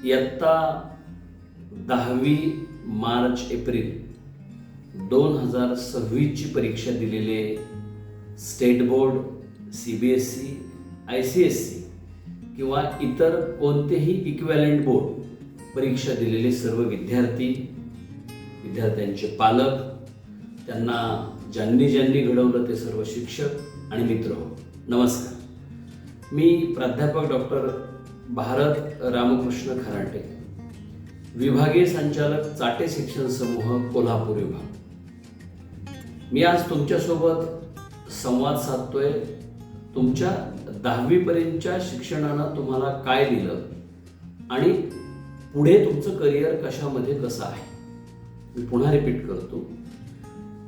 इयत्ता 10वी March April 2026 ची परीक्षा दिलेले स्टेट बोर्ड, CBSE, ICSE किंवा इतर कोणतेही इक्विव्हॅलंट बोर्ड परीक्षा दिलेले सर्व विद्यार्थ्यांचे पालक, त्यांना ज्यांनी ज्यांनी घडवलं ते सर्व शिक्षक आणि मित्र हो, नमस्कार. मी प्राध्यापक डॉक्टर भारत रामकृष्ण खराटे, विभागीय संचालक चाटे शिक्षण समूह कोल्हापूर विभाग. मी आज तुमच्यासोबत संवाद साधतोय. तुमच्या 10वी पर्यंतच्या शिक्षणानं तुम्हाला काय दिलं आणि पुढे तुमचं करिअर कशामध्ये कसं आहे. मी पुन्हा रिपीट करतो,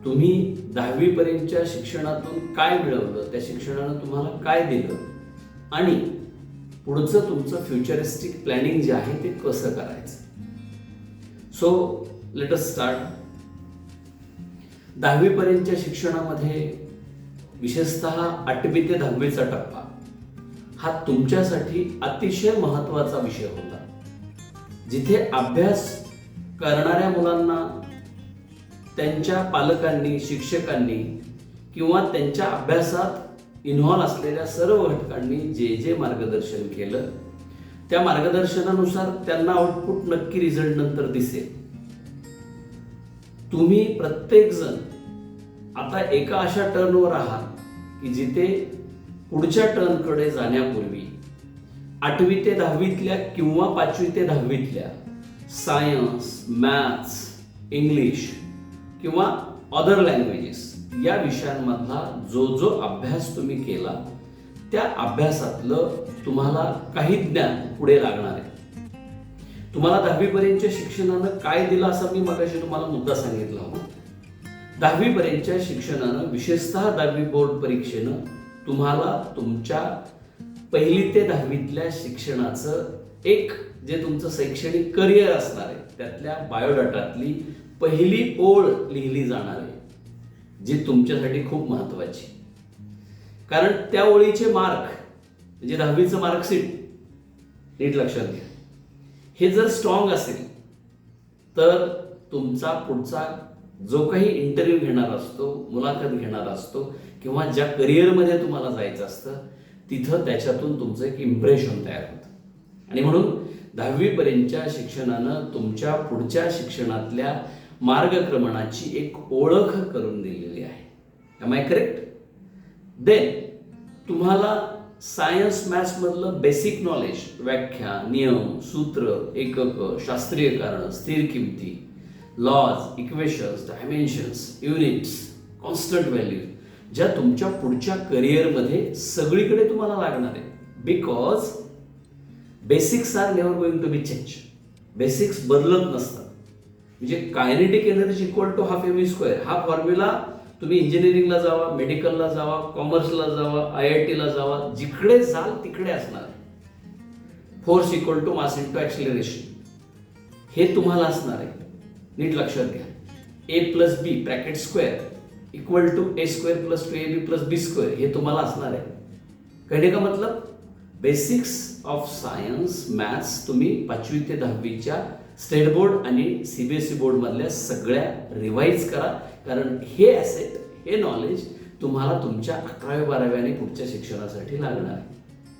तुम्ही 10वी पर्यंतच्या शिक्षणातून काय मिळवलं, त्या शिक्षणानं तुम्हाला काय दिलं आणि पुढचं तुमचं फ्युचरिस्टिक प्लॅनिंग जे आहे ते कसं करायचं. So let us start. 10वी पर्यंतच्या शिक्षणामध्ये विशेषतः 8वी ते 10वीचा टप्पा हा तुमच्यासाठी अतिशय महत्त्वाचा विषय होता, जिथे अभ्यास करणाऱ्या मुलांना त्यांच्या पालकांनी, शिक्षकांनी किंवा त्यांच्या अभ्यासात इन्व्हॉल्व असलेल्या सर्व घटकांनी जे जे मार्गदर्शन केलं त्या मार्गदर्शनानुसार त्यांना आउटपुट नक्की रिझल्ट नंतर दिसेल. तुम्ही प्रत्येकजण आता एका अशा टर्नवर आहात की जिथे पुढच्या टर्नकडे जाण्यापूर्वी 8वी ते 10वीतल्या किंवा 5वी ते 10वीतल्या सायन्स, मॅथ्स, इंग्लिश किंवा अदर लँग्वेजेस या विषयांमधला जो जो अभ्यास तुम्ही केला त्या अभ्यासातलं तुम्हाला काही ज्ञान पुढे लागणार आहे. तुम्हाला 10वी पर्यंतच्या शिक्षणानं काय दिलं असं मी मगाशी तुम्हाला मुद्दा सांगितला होता. 10वी पर्यंतच्या शिक्षणानं, विशेषतः 10वी बोर्ड परीक्षेनं तुम्हाला तुमच्या 1ली ते 10वीतल्या शिक्षणाचं एक जे तुमचं शैक्षणिक करिअर असणार आहे त्यातल्या बायोडाटातली पहिली ओळ लिहिली जाणार आहे, जी तुमच्यासाठी खूप महत्त्वाची. कारण त्या ओळीचे मार्क म्हणजे 10वीचं मार्कशीट नीट लक्षात घ्या, हे जर स्ट्रॉंग असेल तर तुमचा पुढचा जो काही इंटरव्ह्यू घेणार असतो, मुलाखत घेणार असतो किंवा ज्या करिअरमध्ये तुम्हाला जायचं असतं तिथं त्याच्यातून तुमचं एक इम्प्रेशन तयार होतं. आणि म्हणून 10वी पर्यंतच्या शिक्षणानं तुमच्या पुढच्या शिक्षणातल्या मार्गक्रमणाची एक ओळख करून दिलेली आहे. Am I correct? देन तुम्हाला सायन्स, मॅथ्समधलं बेसिक नॉलेज, व्याख्या, नियम, सूत्र, एकक, शास्त्रीय कारण, स्थिर किमती, laws, equations, dimensions, units, constant value ज्या तुमच्या पुढच्या करिअरमध्ये सगळीकडे तुम्हाला लागणार आहे. Because basics are never going to be change. Basics बदलत नसतात. म्हणजे kinetic energy equal to half mv² हा फॉर्म्युला तुम्ही इंजिनिअरिंगला जावा, मेडिकलला जावा, कॉमर्सला जावा, IITला जावा, जिकडे जाल तिकडे असणार. Force equal to mass into acceleration हे तुम्हाला असणार आहे. नीट लक्षात घ्या. A+B bracket square equal to A² + 2AB + B² हे तुम्हाला असणार आहे. कहने का मतलब बेसिक्स ऑफ सायन्स, मॅथ्स तुम्ही 5वी ते 10वीच्या स्टेट बोर्ड आणि CBSE बोर्ड मधल्या सगळ्या रिवाइज करा. कारण हे ॲसेट, हे नॉलेज तुम्हाला तुमच्या 11वी 12वी आणि पुढच्या शिक्षणासाठी लागणार आहे.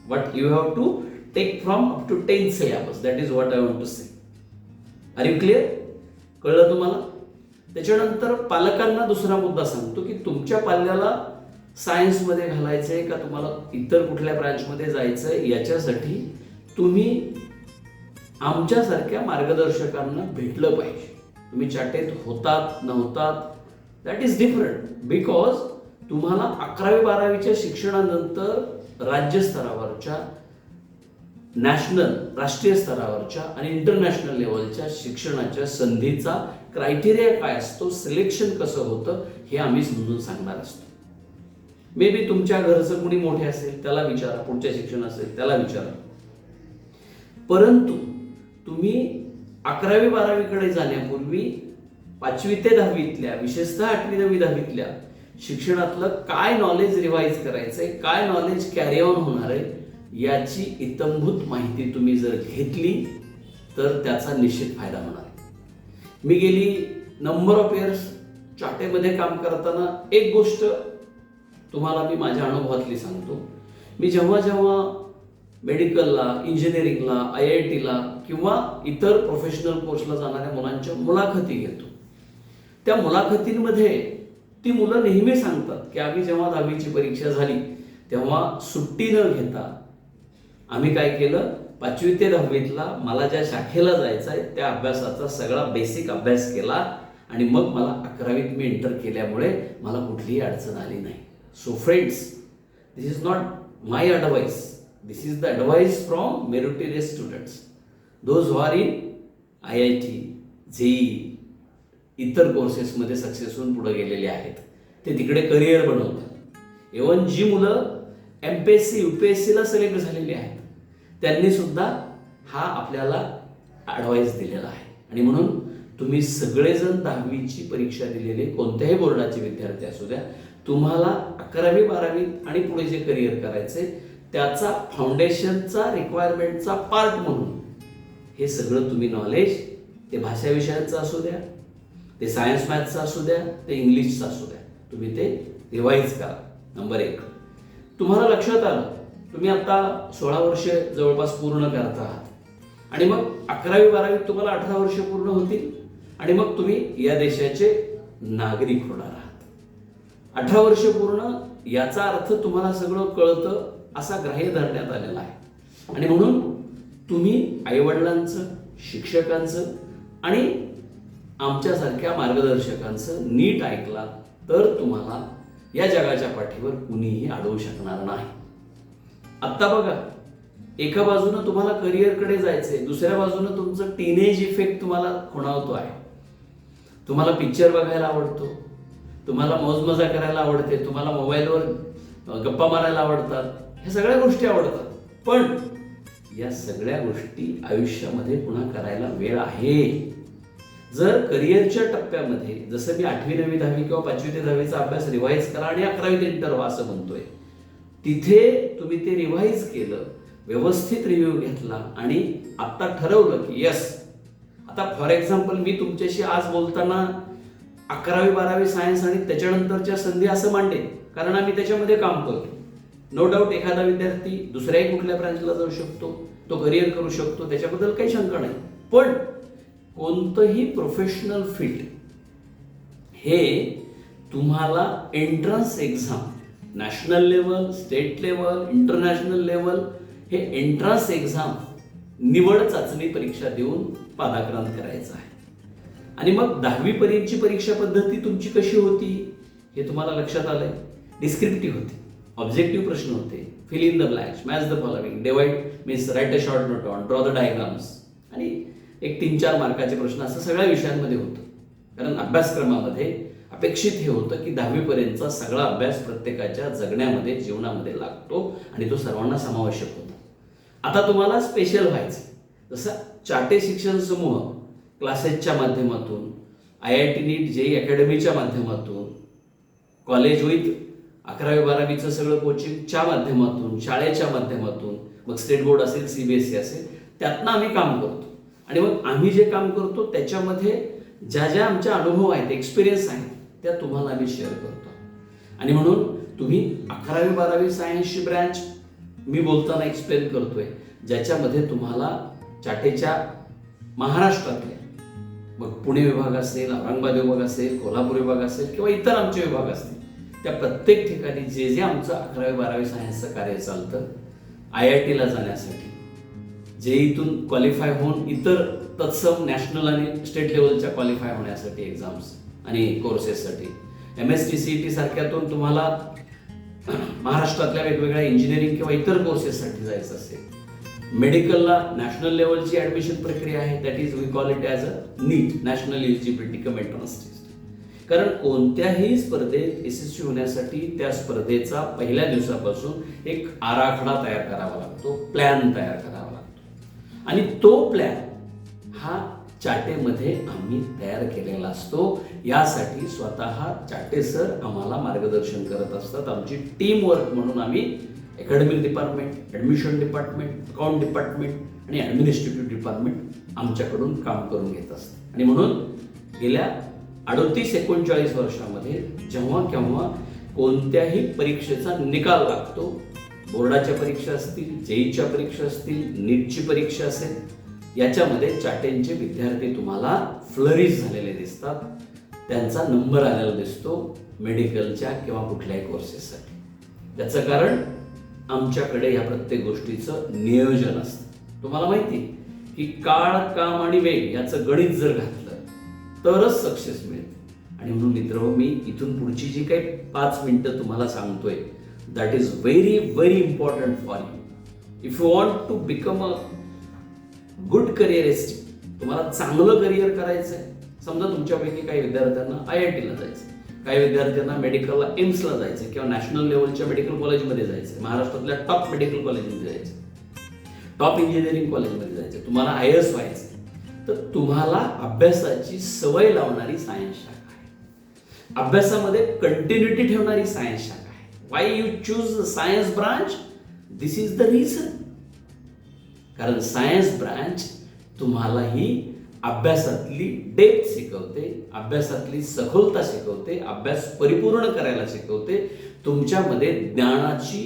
But you have to take from up to 10th syllabus. That is what I want to say. Are you clear? कळलं तुम्हाला? त्याच्यानंतर पालकांना दुसरा मुद्दा सांगतो की तुमच्या पाल्याला सायन्समध्ये घालायचंय का तुम्हाला इतर कुठल्या ब्रांचमध्ये जायचंय, याच्यासाठी तुम्ही आमच्यासारख्या मार्गदर्शकांना भेटलं पाहिजे. तुम्ही चाटेत होतात नव्हतात दॅट इज डिफरंट. बिकॉज तुम्हाला 11वी 12वीच्या शिक्षणानंतर राज्यस्तरावरच्या, नॅशनल राष्ट्रीय स्तरावरच्या आणि इंटरनॅशनल लेवलच्या शिक्षणाच्या संधीचा क्रायटेरिया काय असतो, सिलेक्शन कसं होतं हे आम्ही समजून सांगणार असतो. मे बी तुमच्या घरचं कुणी मोठे असेल त्याला विचारा, पुढच्या शिक्षण असेल त्याला विचारा. परंतु तुम्ही 11वी 12वीकडे जाण्यापूर्वी 5वी ते 10वीतल्या, विशेषतः 8वी 9वी 10वीतल्या शिक्षणातलं काय नॉलेज रिवाइज करायचंय, काय नॉलेज कॅरी ऑन होणार आहे याची इत्थंभूत माहिती तुम्ही जर घेतली तर त्याचा निश्चित फायदा होणार आहे. मी गेली नंबर ऑफ इयर्स चाटेमध्ये काम करताना एक गोष्ट तुम्हाला मी माझ्या अनुभवातली सांगतो. मी जेव्हा जेव्हा मेडिकलला, इंजिनिअरिंगला, IITला किंवा इतर प्रोफेशनल कोर्सला जाणाऱ्या मुलांच्या मुलाखती घेतो, त्या मुलाखतींमध्ये ती मुलं नेहमी सांगतात की आम्ही जेव्हा 10वीची परीक्षा झाली तेव्हा सुट्टी न घेता आम्ही काय केलं, 5वी ते 10वीतला मला ज्या शाखेला जायचं आहे त्या अभ्यासाचा सगळा बेसिक अभ्यास केला आणि मग मला 11वीत मी एंटर केल्यामुळे मला कुठलीही अडचण आली नाही. So friends, this is not my advice, this is the advice from meritorious students, those who are in IIT, JEE, इतर कोर्सेसमध्ये सक्सेस होऊन पुढे गेलेले आहेत. ते तिकडे करिअर बनवतात. इव्हन जी मुलं MPSC UPSCला सिलेक्ट झालेली आहेत त्यांनी सुद्धा हा आपल्याला ॲडवाइस दिलेला आहे. आणि म्हणून तुम्ही सगळेजण 10वीची परीक्षा दिलेले कोणत्याही बोर्डाचे विद्यार्थी असू द्या, तुम्हाला 11वी 12वी आणि पुढे जे करिअर करायचे त्याचा फाउंडेशनचा रिक्वायरमेंटचा पार्ट म्हणून हे सगळं तुम्ही नॉलेज, ते भाषा विषयांचं असू द्या, ते सायन्स मॅथ्सचं असू द्या, ते इंग्लिशचं असू द्या, तुम्ही ते रिवाईज करा. नंबर 1, तुम्हाला लक्षात आलं तुम्ही आता 16 वर्ष जवळपास पूर्ण करत आहात आणि मग 11वी 12वीत तुम्हाला 18 वर्ष पूर्ण होतील आणि मग तुम्ही या देशाचे नागरिक होणार आहात. 18 वर्ष पूर्ण याचा अर्थ तुम्हाला सगळं कळतं असा ग्राह्य धरण्यात आलेला आहे. आणि म्हणून तुम्ही आईवडिलांचं, शिक्षकांचं आणि आमच्यासारख्या मार्गदर्शकांचं नीट ऐकला तर तुम्हाला या जगाच्या पाठीवर कुणीही अडवू शकणार नाही. आत्ता बघा, एका बाजूनं तुम्हाला करिअरकडे जायचंय, दुसऱ्या बाजूनं तुमचं टीनेज इफेक्ट तुम्हाला खुणावतो आहे. तुम्हाला पिक्चर बघायला आवडतो, तुम्हाला मौजमजा करायला आवडते, तुम्हाला मोबाईलवर गप्पा मारायला आवडतात, ह्या सगळ्या गोष्टी आवडतात. पण या सगळ्या गोष्टी आयुष्यामध्ये पुन्हा करायला वेळ आहे. जर करिअरच्या टप्प्यामध्ये जसं मी 8वी 9वी 10वी किंवा 5वी ते 10वीचा अभ्यास रिवाईज करा आणि 11वीत एंटर व्हा असं म्हणतोय, तिथे तुम्ही ते रिवाईज केलं, व्यवस्थित रिव्ह्यू घेतला आणि आता ठरवलं की यस, आता फॉर एक्झाम्पल मी तुमच्याशी आज बोलताना 11वी 12वी सायन्स आणि त्याच्यानंतरच्या संधी असं मांडेन कारण आम्ही त्याच्यामध्ये काम करतो. नो डाऊट एखादा विद्यार्थी दुसऱ्याही कुठल्या ब्रांचला जाऊ शकतो, तो करिअर करू शकतो, त्याच्याबद्दल काही शंका नाही. पण कोणतंही प्रोफेशनल फील्ड हे तुम्हाला entrance exam, national level, state level, international level, हे एंट्रन्स एक्झाम निवड चाचणी परीक्षा देऊन पादाक्रांत करायचं आहे. आणि मग 10वी पर्यंतची परीक्षा पद्धती तुमची कशी होती हे तुम्हाला लक्षात आलंय. डिस्क्रिप्टिव्ह होती, ऑब्जेक्टिव्ह प्रश्न होते, fill in the blanks, match the following, divide means write a short note on, draw the diagrams आणि एक 3-4 मार्काचे प्रश्न असं सगळ्या विषयांमध्ये होतं. कारण अभ्यासक्रमामध्ये अपेक्षित हे होतं की 10वी पर्यंतचा सगळा अभ्यास प्रत्येकाच्या जगण्यामध्ये, जीवनामध्ये लागतो आणि तो सर्वांना समावेशक होतो. आता तुम्हाला स्पेशल व्हायचं, जसं चाटे शिक्षण समूह क्लासेसच्या माध्यमातून, IIT नीट JEE अकॅडमीच्या माध्यमातून, कॉलेज विथ 11वी 12वीचं सगळं कोचिंगच्या माध्यमातून, शाळेच्या माध्यमातून, मग स्टेट बोर्ड असेल, CBSE असेल, त्यातनं आम्ही काम करतो. आणि मग आम्ही जे काम करतो त्याच्यामध्ये ज्या ज्या आमच्या अनुभव आहेत, एक्सपिरियन्स आहेत, त्या तुम्हाला आम्ही शेअर करतो. आणि म्हणून तुम्ही 11वी 12वी सायन्सची ब्रँच मी बोलताना एक्सप्लेन करतोय, ज्याच्यामध्ये तुम्हाला चाटेच्या महाराष्ट्रातल्या, मग पुणे विभाग असेल, औरंगाबाद विभाग असेल, कोल्हापूर विभाग असेल किंवा इतर आमचे विभाग असतील, त्या प्रत्येक ठिकाणी जे जे आमचं 11वी 12वी सायन्सचं कार्य चालतं, IITला जाण्यासाठी, JEEतून क्वालिफाय होऊन इतर तत्सम नॅशनल आणि स्टेट लेवलच्या क्वालिफाय होण्यासाठी एक्झाम्स आणि कोर्सेससाठी, MST CET सारख्यातून तुम्हाला महाराष्ट्रातल्या वेगवेगळ्या इंजिनिअरिंग किंवा इतर कोर्सेससाठी जायचं असेल, मेडिकलला नॅशनल लेवलची ॲडमिशन प्रक्रिया आहे, that is we call it as a NEET, national eligibility cum entrance test. कारण कोणत्याही स्पर्धेत यशस्वी होण्यासाठी त्या स्पर्धेचा पहिल्या दिवसापासून एक आराखडा तयार करावा लागतो, प्लॅन तयार करावा लागतो आणि तो प्लॅन हा चाटेमध्ये आम्ही तयार केलेला असतो. यासाठी स्वतः चाटे सर आम्हाला मार्गदर्शन करत असतात. आमची टीम वर्क म्हणून आम्ही academic department, admission department, account department आणि ॲडमिनिस्ट्रेटिव्ह डिपार्टमेंट आमच्याकडून काम करून घेत असतं. आणि म्हणून गेल्या 38-39 वर्षामध्ये जेव्हा केव्हा कोणत्याही परीक्षेचा निकाल लागतो, बोर्डाच्या परीक्षा असतील, जेईच्या परीक्षा असतील, नीटची परीक्षा असेल, याच्यामध्ये चाटेंचे विद्यार्थी तुम्हाला फ्लरिश झालेले दिसतात. त्यांचा नंबर आलेला दिसतो मेडिकलच्या किंवा कुठल्याही कोर्सेससाठी. त्याचं कारण आमच्याकडे या प्रत्येक गोष्टीचं नियोजन असतं. तुम्हाला माहिती की काळ, काम आणि वेग याचं गणित जर घातलं तरच सक्सेस मिळते. आणि म्हणून मित्र, मी इथून पुढची जी काही 5 मिनिटं तुम्हाला सांगतोय, that is very very important for you. If you want to become a good careerist, तुम्हाला चांगलं करिअर करायचं आहे. समजा तुमच्यापैकी काही विद्यार्थ्यांना IITला जायचं, काही विद्यार्थ्यांना मेडिकलला एम्सला जायचं किंवा नॅशनल लेवलच्या मेडिकल कॉलेजमध्ये जायचं, महाराष्ट्रातल्या टॉप मेडिकल कॉलेजमध्ये जायचं, टॉप इंजिनिअरिंग कॉलेजमध्ये जायचं, तुम्हाला IAS व्हायचं, तर तुम्हाला अभ्यासाची सवय लावणारी सायन्स शाखा आहे. अभ्यासामध्ये कंटिन्युटी ठेवणारी सायन्स शाखा आहे. Y you choose the science branch? This is the reason. कारण सायन्स ब्रांच तुम्हाला ही अभ्यासातली डेप्थ शिकवते, अभ्यासातली सखोलता शिकवते, अभ्यास परिपूर्ण करायला शिकवते. तुमच्यामध्ये ज्ञानाची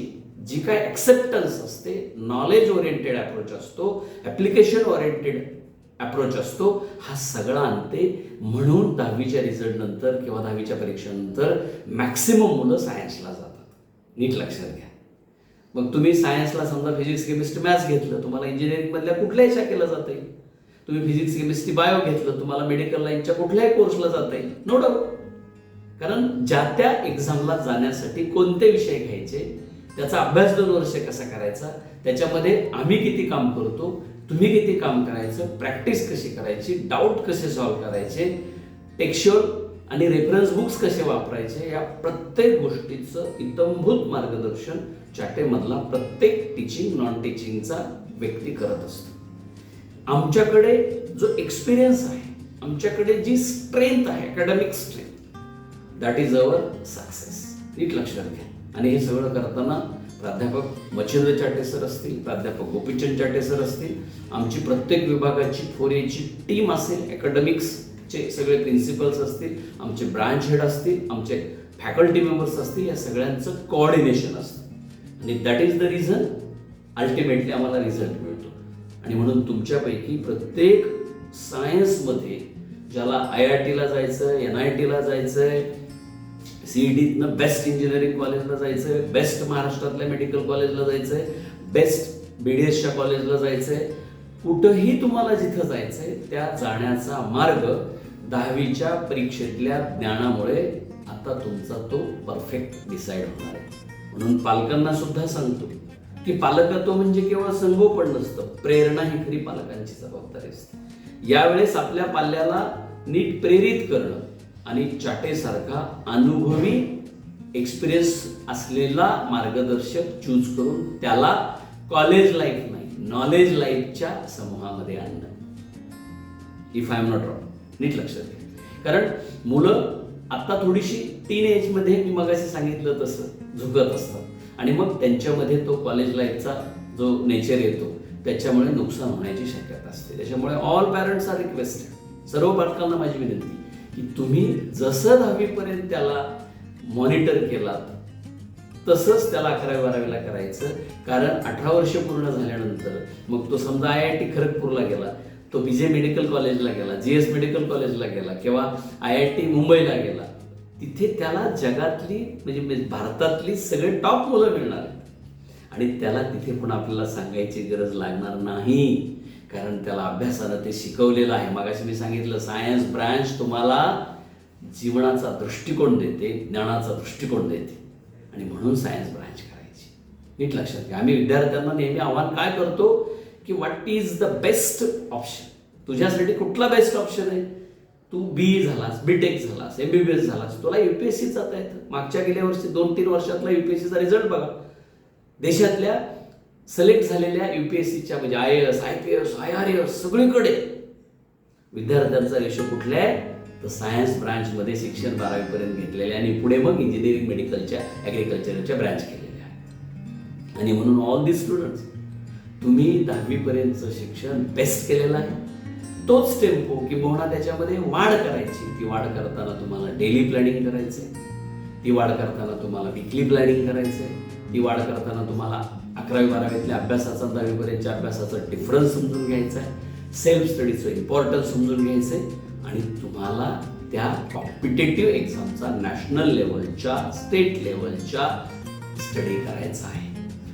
जी काय ॲक्सेप्टन्स असते, नॉलेज ओरिएंटेड अप्रोच असतो, ॲप्लिकेशन ओरिएंटेड अप्रोच असतो, हा सगळा आणते. म्हणून 10वीच्या रिझल्ट नंतर किंवा 10वीच्या परीक्षेनंतर मॅक्सिमम मुलं सायन्सला जातात. नीट लक्षात घ्या. मग तुम्ही सायन्सला समजा फिजिक्स, केमिस्ट्री, मॅथ्स घेतलं, तुम्हाला इंजिनिअरिंगमधल्या कुठल्याही शाखेला जाता येईल. तुम्ही फिजिक्स, केमिस्ट्री, बायो घेतलं, तुम्हाला मेडिकल लाईनच्या कुठल्याही कोर्सला जाता येईल, नो डाऊट. कारण ज्या त्या एक्झामला जाण्यासाठी कोणते विषय घ्यायचे, त्याचा अभ्यास 2 वर्ष कसा करायचा, त्याच्यामध्ये आम्ही किती काम करतो, तुम्ही किती काम करायचं, प्रॅक्टिस कशी करायची, डाऊट कसे सॉल्व्ह करायचे, टेक्स्च्युअल आणि रेफरन्स बुक्स कसे वापरायचे, या प्रत्येक गोष्टीचं इत्थंभूत मार्गदर्शन चाटेमधला प्रत्येक टीचिंग, नॉन टीचिंगचा व्यक्ती करत असतो. आमच्याकडे जो एक्सपिरियन्स आहे, आमच्याकडे जी स्ट्रेंथ आहे, academic strength, that is our success. नीट लक्षात घ्या. आणि हे सगळं करताना प्राध्यापक मच्छिंद्र चाटे सर असतील, प्राध्यापक गोपीचंद चाटे सर असतील, आमची प्रत्येक विभागाची 4Aची टीम असेल, अकॅडमिक्सचे सगळे प्रिन्सिपल्स असतील, आमचे ब्रांच हेड असतील, आमचे फॅकल्टी मेंबर्स असतील, या सगळ्यांचं कोऑर्डिनेशन असतं. आणि that is the reason ultimately आम्हाला रिझल्ट मिळतो. आणि म्हणून तुमच्यापैकी प्रत्येक सायन्समध्ये ज्याला IITला जायचं, NITला जायचंय, CETनं बेस्ट इंजिनिअरिंग कॉलेजला जायचंय, बेस्ट महाराष्ट्रातल्या मेडिकल कॉलेजला जायचंय, बेस्ट BDSच्या कॉलेजला जायचंय, कुठंही तुम्हाला जिथं जायचंय त्या जाण्याचा मार्ग 10वीच्या परीक्षेतल्या ज्ञानामुळे आता तुमचा तो परफेक्ट डिसाईड होणार आहे. म्हणून पालकांना सुद्धा सांगतो की पालकत्व म्हणजे केवळ संगोपन नसतं, प्रेरणा ही खरी पालकांची जबाबदारी असते. यावेळेस आपल्या पाल्याला नीट प्रेरित करणं आणि चाटेसारखा अनुभवी एक्सपिरियन्स असलेला मार्गदर्शक चूज करून त्याला कॉलेज लाईफ नाही, नॉलेज लाईफच्या समूहामध्ये आणणं. If I am not wrong. नीट लक्षात घ्या. कारण मुलं आता थोडीशी टीन एजमध्ये मी मगाशी सांगितलं तसं झुकत असतात आणि मग त्यांच्यामध्ये तो कॉलेज लाईफचा जो नेचर येतो त्याच्यामुळे नुकसान होण्याची शक्यता असते. त्याच्यामुळे ऑल पॅरेंट्स आर रिक्वेस्टेड, सर्व पालकांना माझी विनंती की तुम्ही जसं 10वीपर्यंत त्याला मॉनिटर केलात तसंच त्याला 11वी-12वीला करायचं. कारण 18 वर्ष पूर्ण झाल्यानंतर मग तो समजा IIT खरगपूरला गेला, तो BJ मेडिकल कॉलेजला गेला, GS मेडिकल कॉलेजला गेला किंवा IIT मुंबईला गेला, तिथे त्याला जगातली म्हणजे भारतातली सगळे टॉप मुलं मिळणार आहेत. आणि त्याला तिथे पण आपल्याला सांगायची गरज लागणार नाही, कारण त्याला अभ्यासानं ते शिकवलेलं आहे. मगाशी मी सांगितलं सायन्स ब्रांच तुम्हाला जीवनाचा दृष्टिकोन देते, ज्ञानाचा दृष्टिकोन देते आणि म्हणून सायन्स ब्रांच करायची. नीट लक्षात घ्या. आम्ही विद्यार्थ्यांना नेहमी आव्हान काय करतो की what is the best option, तुझ्यासाठी कुठला बेस्ट ऑप्शन आहे. तू BE झालास, BTech झालास, MBBS झालास, तुला UPSC जाता येतं. मागच्या गेल्या वर्षी 2-3 वर्षातला UPSCचा रिझल्ट बघा. देशातल्या सिलेक्ट झालेल्या UPSCच्या म्हणजे IAS, IPS, IRAS सगळीकडे विद्यार्थ्यांचा रेशो कुठला आहे तर सायन्स ब्रांचमध्ये शिक्षण 12वीपर्यंत घेतलेले आणि पुढे मग इंजिनिअरिंग, मेडिकलच्या, ॲग्रिकल्चरच्या ब्रँच केलेल्या आहेत. आणि म्हणून ऑल दी स्टुडंट्स, तुम्ही 10वीपर्यंतचं शिक्षण बेस्ट केलेलं आहे. तोच टेम्पो किंवा त्याच्यामध्ये वाढ करायची. ती वाढ करताना तुम्हाला डेली प्लॅनिंग करायचंय, ती वाढ करताना तुम्हाला वीकली प्लॅनिंग करायचंय, ती वाढ करताना तुम्हाला 11वी-12वीतल्या अभ्यासाचा 10वीपर्यंतच्या अभ्यासाचा डिफरन्स समजून घ्यायचा आहे, सेल्फ स्टडीचं इम्पॉर्टन्स समजून घ्यायचं आहे आणि तुम्हाला त्या कॉम्पिटेटिव्ह एक्झामचा नॅशनल लेवलच्या, स्टेट लेवलच्या स्टडी करायचा आहे.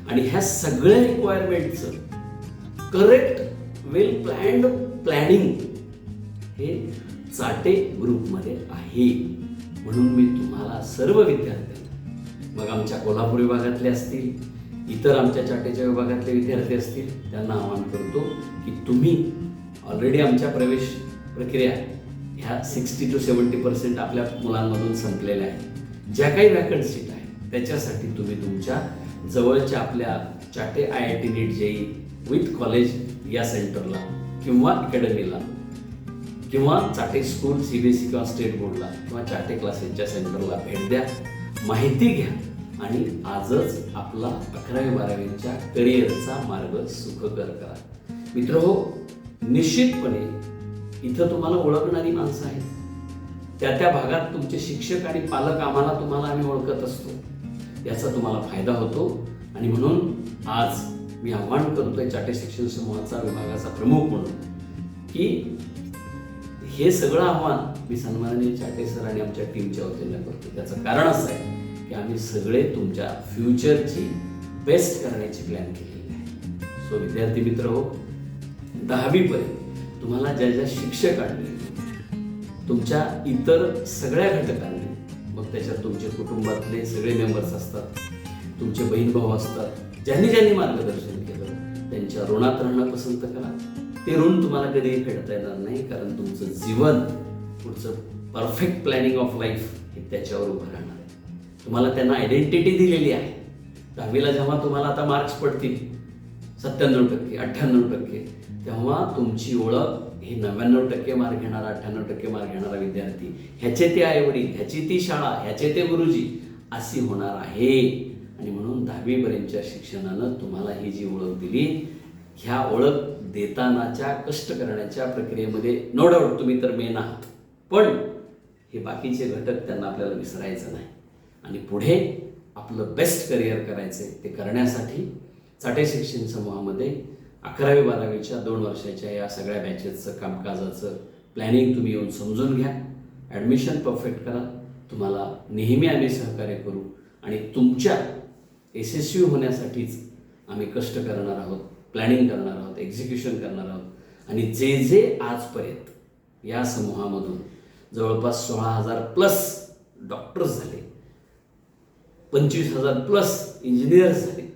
आणि ह्या सगळ्या रिक्वायरमेंटचं करेक्ट वेल प्लॅन्ड प्लॅनिंग हे चाटे ग्रुपमध्ये आहे. म्हणून मी तुम्हाला सर्व विद्यार्थ्यांना, मग आमच्या कोल्हापूर विभागातले असतील, इतर आमच्या चाटेच्या विभागातले विद्यार्थी असतील, त्यांना आवाहन करतो की तुम्ही ऑलरेडी आमच्या प्रवेश प्रक्रिया ह्या 60 to 70% आपल्या मुलांमधून संपलेल्या आहेत. ज्या काही वॅकंट सीट आहेत त्याच्यासाठी तुम्ही तुमच्या जवळच्या आपल्या Chate IIT NEET JEE with college या सेंटरला किंवा अकॅडमीला किंवा चाटे स्कूल CBSE किंवा स्टेट बोर्डला किंवा चाटे क्लासेसच्या सेंटरला भेट द्या, माहिती घ्या आणि आजच आपला 11वी-12वीच्या करिअरचा मार्ग सुखकर करा. मित्रहो, निश्चितपणे इथं तुम्हाला ओळखणारी माणसं आहेत, त्या त्या भागात तुमचे शिक्षक आणि पालक आम्हाला तुम्हाला आम्ही ओळखत असतो, याचा तुम्हाला फायदा होतो. आणि म्हणून आज मी आव्हान करतोय चाटे शिक्षण समूहाचा विभागाचा प्रमुख म्हणून की हे सगळं आव्हान मी सन्माननीय चाटे सर आणि आमच्या टीमच्या वतीनं करतो. त्याचं कारण असं आहे की आम्ही सगळे तुमच्या फ्युचरची बेस्ट करण्याची प्लॅन केलेली आहे. सो विद्यार्थी मित्र हो, 10वीपर्यंत तुम्हाला ज्या ज्या शिक्षकांनी, तुमच्या इतर सगळ्या घटकांनी, मग त्याच्यात तुमचे कुटुंबातले सगळे मेंबर्स असतात, तुमचे बहीण भाऊ असतात, ज्यांनी ज्यांनी मार्गदर्शन केलं त्यांच्या ऋणात राहणं पसंत करा. ते ऋण तुम्हाला कधीही फेडता येणार नाही, कारण तुमचं जीवन पुढचं परफेक्ट प्लॅनिंग ऑफ लाईफ हे त्याच्यावर उभं राहणार आहे. तुम्हाला त्यांना आयडेंटिटी दिलेली आहे. 10वीला जेव्हा तुम्हाला आता मार्क्स पडतील 97%, 98%, तेव्हा तुमची ओळख ही 99% मार्क घेणारा, 98% मार्क घेणारा विद्यार्थी, ह्याचे ते आईवडील, ह्याची ती शाळा, ह्याचे ते गुरुजी अशी होणार आहे. आणि म्हणून 10वीपर्यंतच्या शिक्षणानं तुम्हाला ही जी ओळख दिली, ह्या ओळख देतानाच्या कष्ट करण्याच्या प्रक्रियेमध्ये नो डाऊट तुम्ही तर मेन आहात, पण हे बाकीचे घटक त्यांना आपल्याला विसरायचं नाही. आणि पुढे आपलं बेस्ट करिअर करायचं आहे. ते करण्यासाठी चाटे शिक्षण समूहामध्ये 11वी-12वीच्या 2 वर्षाच्या या सगळ्या बॅचेसचं कामकाजाचं प्लॅनिंग तुम्ही येऊन समजून घ्या, ॲडमिशन परफेक्ट करा. तुम्हाला नेहमी आम्ही सहकार्य करू आणि तुमच्या यशस्वी होण्यासाठीच आम्ही कष्ट करणार आहोत, प्लॅनिंग करणार आहोत, एक्झिक्युशन करणार आहोत. आणि जे जे आजपर्यंत या समूहामधून जवळपास 16,000+ डॉक्टर्स झाले, 25,000+ इंजिनियर्स झाले,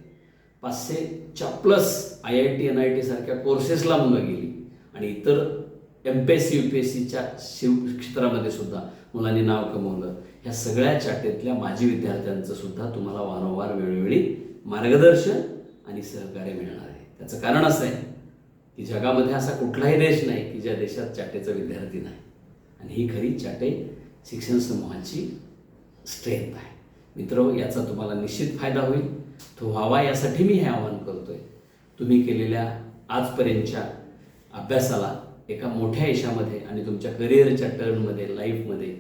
500+ IIT NIT सारख्या कोर्सेसला मुलं गेली आणि इतर MPSC UPSCच्या क्षेत्रामध्ये सुद्धा मुलांनी नाव कमवलं. ह्या सगळ्या चाटेतल्या माजी विद्यार्थ्यांचं सुद्धा तुम्हाला वारंवार वेळोवेळी मार्गदर्शन आणि सहकार्य मिळणार आहे. त्याचं कारण असं आहे की जगामध्ये असा कुठलाही देश नाही की ज्या देशात चाटेचा विद्यार्थी नाही. आणि ही खरी चाटे शिक्षण समूहाची स्ट्रेंथ आहे. मित्र, याचा तुम्हाला निश्चित फायदा होईल. तो व्हावा यासाठी मी हे आवाहन करतोय. तुम्ही केलेल्या आजपर्यंतच्या अभ्यासाला एका मोठ्या यशामध्ये आणि तुमच्या करिअरच्या टर्नमध्ये, लाईफमध्ये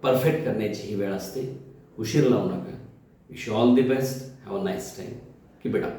परफेक्ट करण्याची ही वेळ असते. उशीर लावू नका. Wish you all the best. Have a nice time. Keep it up.